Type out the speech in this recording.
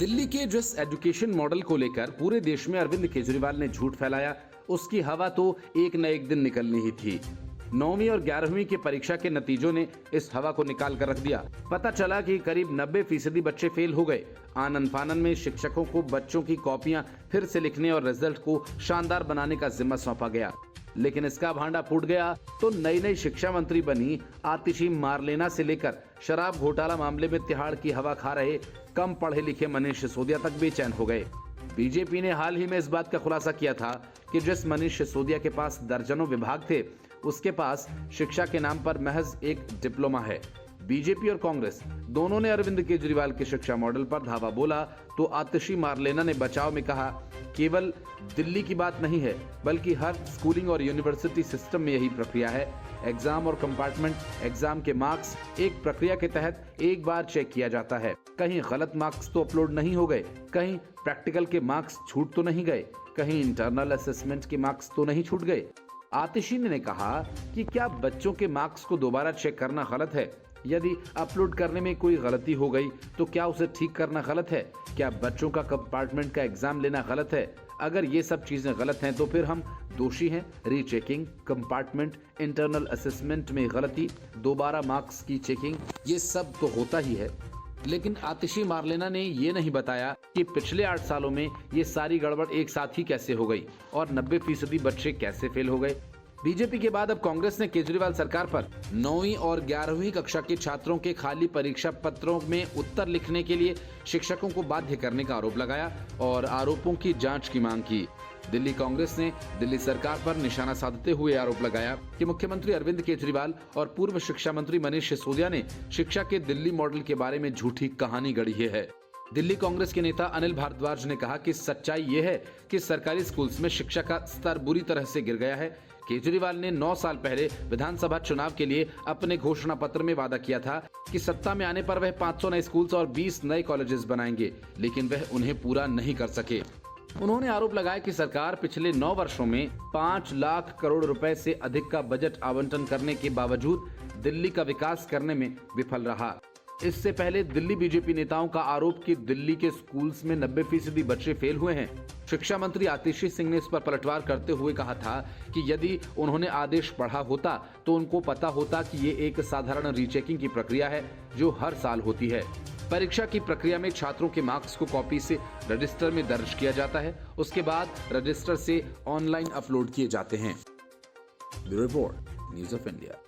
दिल्ली के जिस education model को लेकर पूरे देश में अरविंद केजरीवाल ने झूठ फैलाया, उसकी हवा तो एक न एक दिन निकलनी ही थी। 9वीं और 11वीं की परीक्षा के नतीजों ने इस हवा को निकाल कर रख दिया। पता चला कि करीब 90% बच्चे फेल हो गए। आनन फानन में शिक्षकों को बच्चों की कॉपियां फिर से लिखने और रिजल्ट को शानदार बनाने का जिम्मा सौंपा गया। लेकिन इसका भांडा फूट गया तो नई शिक्षा मंत्री बनी आतिशी मारलेना से लेकर शराब घोटाला मामले में तिहाड़ की हवा खा रहे कम पढ़े लिखे मनीष सिसोदिया तक बेचैन हो गए। बीजेपी ने हाल ही में इस बात का खुलासा किया था कि जिस मनीष सिसोदिया के पास दर्जनों विभाग थे, उसके पास शिक्षा के नाम पर महज एक डिप्लोमा है। बीजेपी और कांग्रेस दोनों ने अरविंद केजरीवाल के शिक्षा मॉडल पर धावा बोला तो आतिशी मारलेना ने बचाव में कहा, केवल दिल्ली की बात नहीं है बल्कि हर स्कूलिंग और यूनिवर्सिटी सिस्टम में यही प्रक्रिया है। एग्जाम और कंपार्टमेंट एग्जाम के मार्क्स एक प्रक्रिया के तहत एक बार चेक किया जाता है। कहीं गलत मार्क्स तो अपलोड नहीं हो गए, कहीं प्रैक्टिकल के मार्क्स छूट तो नहीं गए, कहीं इंटरनल असेसमेंट के मार्क्स तो नहीं छूट गए। आतिशी ने कहा कि क्या बच्चों के मार्क्स को दोबारा चेक करना गलत है? यदि अपलोड करने में कोई गलती हो गई तो क्या उसे ठीक करना गलत है? क्या बच्चों का कंपार्टमेंट का एग्जाम लेना गलत है? अगर ये सब चीजें गलत हैं तो फिर हम दोषी हैं। रीचेकिंग, कंपार्टमेंट, इंटरनल असेसमेंट में गलती, दोबारा मार्क्स की चेकिंग, ये सब तो होता ही है। लेकिन आतिशी मारलेना ने ये नहीं बताया कि पिछले 8 सालों में ये सारी गड़बड़ एक साथ ही कैसे हो गई और 90% बच्चे कैसे फेल हो गए। बीजेपी के बाद अब कांग्रेस ने केजरीवाल सरकार पर 9वीं और 11वीं कक्षा के छात्रों के खाली परीक्षा पत्रों में उत्तर लिखने के लिए शिक्षकों को बाध्य करने का आरोप लगाया और आरोपों की जांच की मांग की। दिल्ली कांग्रेस ने दिल्ली सरकार पर निशाना साधते हुए आरोप लगाया कि मुख्यमंत्री अरविंद केजरीवाल और पूर्व शिक्षा मंत्री मनीष सिसोदिया ने शिक्षा के दिल्ली मॉडल के बारे में झूठी कहानी गढ़ी है। दिल्ली कांग्रेस के नेता अनिल भारद्वाज ने कहा कि सच्चाई ये है कि सरकारी स्कूल्स में शिक्षा का स्तर बुरी तरह से गिर गया है। केजरीवाल ने 9 साल पहले विधानसभा चुनाव के लिए अपने घोषणा पत्र में वादा किया था कि सत्ता में आने पर वह 500 नए स्कूल्स और 20 नए कॉलेजेस बनाएंगे, लेकिन वह उन्हें पूरा नहीं कर सके। उन्होंने आरोप लगाया कि सरकार पिछले 9 वर्षों में 5 लाख करोड़ रुपए से अधिक का बजट आवंटन करने के बावजूद दिल्ली का विकास करने में विफल रहा। इससे पहले दिल्ली बीजेपी नेताओं का आरोप कि दिल्ली के स्कूल्स में 90% बच्चे फेल हुए हैं। शिक्षा मंत्री आतिशी सिंह ने इस पर पलटवार करते हुए कहा था कि यदि उन्होंने आदेश पढ़ा होता तो उनको पता होता कि ये एक साधारण रीचेकिंग की प्रक्रिया है जो हर साल होती है। परीक्षा की प्रक्रिया में छात्रों के मार्क्स को कॉपी से रजिस्टर में दर्ज किया जाता है, उसके बाद रजिस्टर से ऑनलाइन अपलोड किए जाते हैं। Bureau report, news of India.